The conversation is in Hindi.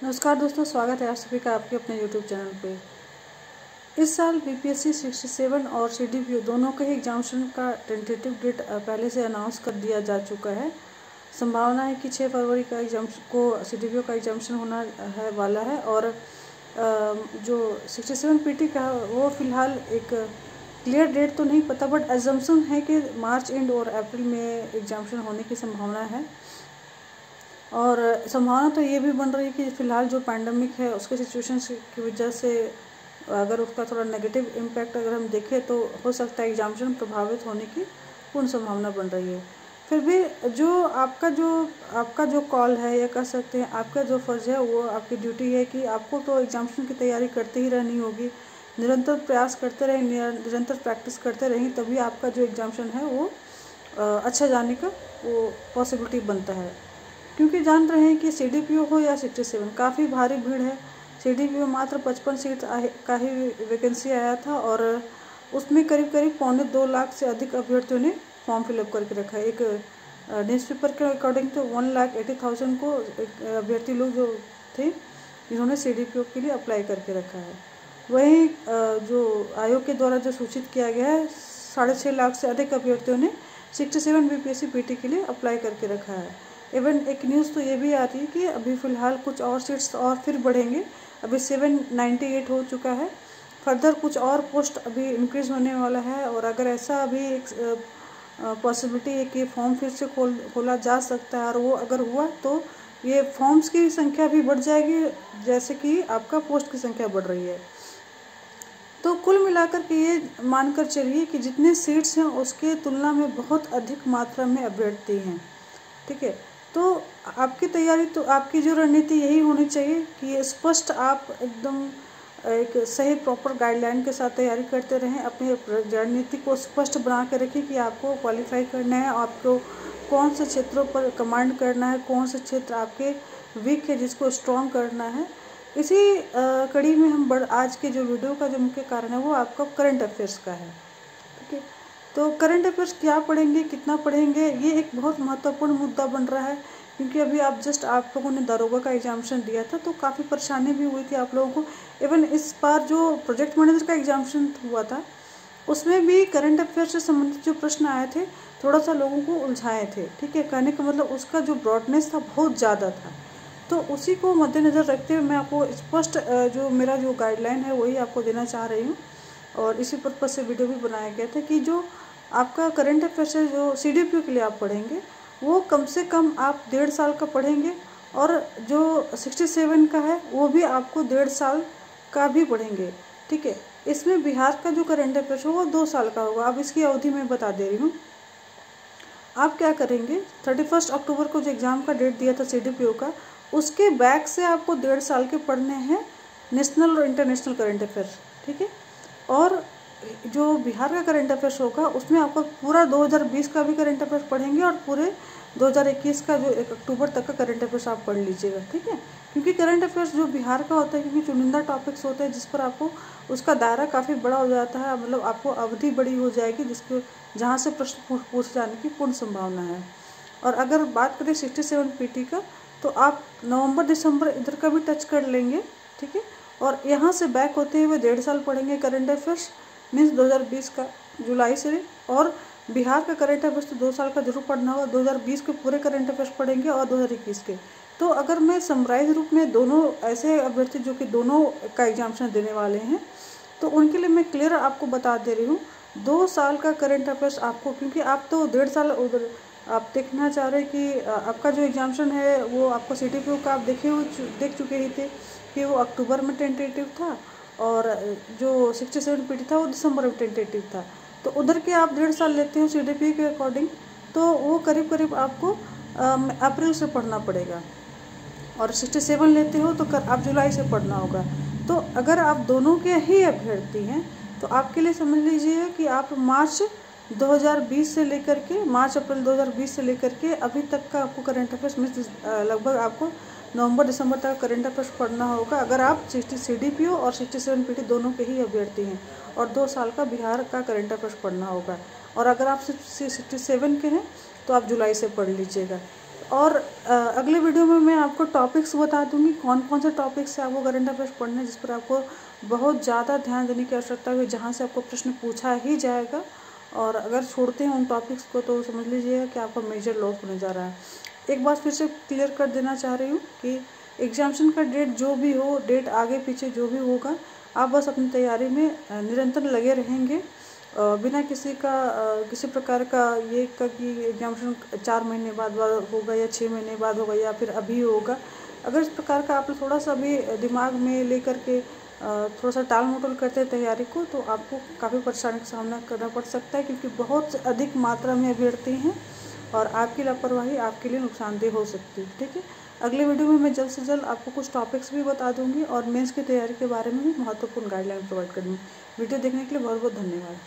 नमस्कार दोस्तों, स्वागत है आप सभी का आपके अपने YouTube चैनल पे। इस साल बीपीएससी 67 और सीडीपीओ दोनों के ही एग्जामिनेशन का टेंटेटिव डेट पहले से अनाउंस कर दिया जा चुका है। संभावना है कि 6 फरवरी का सीडीपीओ का एग्जामिनेशन होना है वाला है और जो 67 पीटी का वो फ़िलहाल एक क्लियर डेट तो नहीं पता, बट एजम्पशन है कि मार्च एंड और अप्रैल में एग्जामिनेशन होने की संभावना है। और संभावना तो ये भी बन रही है कि फ़िलहाल जो पैंडमिक है उसके सिचुएशन की वजह से अगर उसका थोड़ा नेगेटिव इम्पैक्ट अगर हम देखें तो हो सकता है एग्जामिनेशन प्रभावित होने की पूर्ण संभावना बन रही है। फिर भी जो आपका जो कॉल है या कह सकते हैं आपका जो फ़र्ज़ है वो आपकी ड्यूटी है कि आपको तो एग्जामिनेशन की तैयारी करते ही रहनी होगी। निरंतर प्रयास करते रहें, निरंतर प्रैक्टिस करते रहें, तभी आपका जो एग्जामिनेशन है वो अच्छा जाने का वो पॉसिबिलिटी बनता है। क्योंकि जान रहे हैं कि सीडीपीओ हो या 67 काफ़ी भारी भीड़ है। सीडीपीओ मात्र 55 सीट का ही वैकेंसी आया था और उसमें करीब 2.25 लाख से अधिक अभ्यर्थियों ने फॉर्म फिलअप करके रखा है। एक न्यूज़पेपर के अकॉर्डिंग तो 1,80,000 को अभ्यर्थी लोग जो थे जिन्होंने सीडीपीओ के लिए अप्लाई करके रखा है। वहीं जो आयोग के द्वारा जो सूचित किया गया है 6.5 लाख से अधिक अभ्यर्थियों ने 67 बीपीएससी पीटी के लिए अप्लाई करके रखा है। इवन एक न्यूज़ तो ये भी आ रही है कि अभी फ़िलहाल कुछ और सीट्स और फिर बढ़ेंगे। अभी 798 हो चुका है, फर्दर कुछ और पोस्ट अभी इंक्रीज़ होने वाला है। और अगर ऐसा अभी एक पॉसिबिलिटी है कि फॉर्म फिर से खोला जा सकता है और वो अगर हुआ तो ये फॉर्म्स की संख्या भी बढ़ जाएगी जैसे कि आपका पोस्ट की संख्या बढ़ रही है। तो कुल मिलाकर के ये मानकर चलिए कि जितने सीट्स हैं उसके तुलना में बहुत अधिक मात्रा में अभ्यर्थी हैं। ठीक है, तो आपकी तैयारी तो आपकी जो रणनीति यही होनी चाहिए कि स्पष्ट आप एकदम एक सही प्रॉपर गाइडलाइन के साथ तैयारी करते रहें। अपनी रणनीति को स्पष्ट बना के रखें कि आपको क्वालिफाई करना है, आपको कौन से क्षेत्रों पर कमांड करना है, कौन से क्षेत्र आपके वीक है जिसको स्ट्रॉन्ग करना है। इसी कड़ी में हम आज के जो वीडियो का जो मुख्य कारण है वो आपका करंट अफेयर्स का है। ठीक है, तो करंट अफेयर्स क्या पढ़ेंगे, कितना पढ़ेंगे, ये एक बहुत महत्वपूर्ण मुद्दा बन रहा है। क्योंकि अभी आप लोगों ने दारोगा का एग्जामिनेशन दिया था तो काफ़ी परेशानी भी हुई थी आप लोगों को। इवन इस बार जो प्रोजेक्ट मैनेजर का एग्जामिनेशन हुआ था उसमें भी करंट अफेयर से संबंधित जो प्रश्न आए थे थोड़ा सा लोगों को उलझाए थे। ठीक है, कहने का मतलब उसका जो ब्रॉडनेस था बहुत ज़्यादा था। तो उसी को मद्देनज़र रखते हुए मैं आपको स्पष्ट जो मेरा जो गाइडलाइन है वही आपको देना चाह रही हूँ। और इसी पर्पज़ से वीडियो भी बनाया गया था कि जो आपका करंट अफेयर्स है जो सीडीपीओ के लिए आप पढ़ेंगे वो कम से कम आप 1.5 साल का पढ़ेंगे और जो 67 का है वो भी आपको 1.5 साल का भी पढ़ेंगे। ठीक है, इसमें बिहार का जो करंट अफेयर्स है वो 2 साल का होगा। अब इसकी अवधि मैं बता दे रही हूँ। आप क्या करेंगे, 31 अक्टूबर को जो एग्ज़ाम का डेट दिया था सीडीपीओ का उसके बैक से आपको 1.5 साल के पढ़ने हैं नेशनल और इंटरनेशनल करंट अफेयर्स। ठीक है, और जो बिहार का करंट अफेयर्स होगा उसमें आपको पूरा 2020 का भी करंट अफेयर्स पढ़ेंगे और पूरे 2021 का जो 1 अक्टूबर तक का करंट अफेयर्स आप पढ़ लीजिएगा। ठीक है, क्योंकि करंट अफेयर्स जो बिहार का होता है क्योंकि चुनिंदा टॉपिक्स होते हैं जिस पर आपको उसका दायरा काफ़ी बड़ा हो जाता है, मतलब आपको अवधि बड़ी हो जाएगी जिसके जहाँ से प्रश्न पूछ जाने की पूर्ण संभावना है। और अगर बात करें 67 पीटी का तो आप नवंबर दिसंबर इधर का भी टच कर लेंगे। ठीक है, और यहाँ से बैक होते हुए 1.5 साल पढ़ेंगे करंट अफेयर्स मीन्स 2020 का जुलाई से। और बिहार का करंट अफेयर्स तो 2 साल का जरूर पढ़ना होगा। 2020 के पूरे करंट अफेयर्स पढ़ेंगे और 2021 के। तो अगर मैं समराइज रूप में दोनों ऐसे अभ्यर्थी जो कि दोनों का एग्जामिनेशन देने वाले हैं तो उनके लिए मैं क्लियर आपको बता दे रही हूँ 2 साल का करंट अफेयर्स आपको, क्योंकि आप तो 1.5 साल उधर आप देखना चाह रहे हैं कि आपका जो एग्जामिनेशन है वो आपको सीडीपीओ का आप देख चुके ही थे कि वो अक्टूबर में टेंटेटिव था और जो 67 पीटी था वो दिसंबर में टेंटेटिव था। तो उधर के आप 1.5 साल लेते हो सीडीपीओ के अकॉर्डिंग तो वो करीब आपको अप्रैल से पढ़ना पड़ेगा। और 67 लेते हो तो आप जुलाई से पढ़ना होगा। तो अगर आप दोनों के ही अभ्यर्थी हैं तो आपके लिए समझ लीजिए कि आप मार्च अप्रैल 2020 से लेकर के अभी तक का आपको करंट अफेयर्स में लगभग आपको नवंबर दिसंबर तक करंट अफेयर्स पढ़ना होगा अगर आप सीडीपीओ और 67 पीटी दोनों के ही अभ्यर्थी हैं। और 2 साल का बिहार का करंट अफेयर्स पढ़ना होगा। और अगर आप 67 के हैं तो आप जुलाई से पढ़ लीजिएगा। और अगले वीडियो में मैं आपको टॉपिक्स बता दूंगी, कौन कौन से टॉपिक्स से आपको करंट अफेयर्स पढ़ने हैं जिस पर आपको बहुत ज़्यादा ध्यान देने की आवश्यकता है, जहाँ से आपको प्रश्न पूछा ही जाएगा। और अगर छोड़ते हैं उन टॉपिक्स को तो समझ लीजिएगा कि आपका मेजर लॉस होने जा रहा है। एक बात फिर से क्लियर कर देना चाह रही हूँ कि एग्जामिनेशन का डेट जो भी हो, डेट आगे पीछे जो भी होगा, आप बस अपनी तैयारी में निरंतर लगे रहेंगे, बिना किसी प्रकार का ये कि एग्जामिनेशन 4 महीने बाद होगा या 6 महीने बाद होगा या फिर अभी होगा। अगर इस प्रकार का आप थोड़ा सा भी दिमाग में लेकर के थोड़ा सा टाल मटोल करते हैं तैयारी को, तो आपको काफ़ी परेशानी का सामना करना पड़ सकता है, क्योंकि बहुत अधिक मात्रा में अभ्यर्थी हैं और आपकी लापरवाही आपके लिए नुकसानदेह हो सकती है। ठीक है, अगले वीडियो में मैं जल्द से जल्द आपको कुछ टॉपिक्स भी बता दूंगी और मेंस की तैयारी के बारे में भी महत्वपूर्ण गाइडलाइन प्रोवाइड करूँगी। वीडियो देखने के लिए बहुत बहुत धन्यवाद।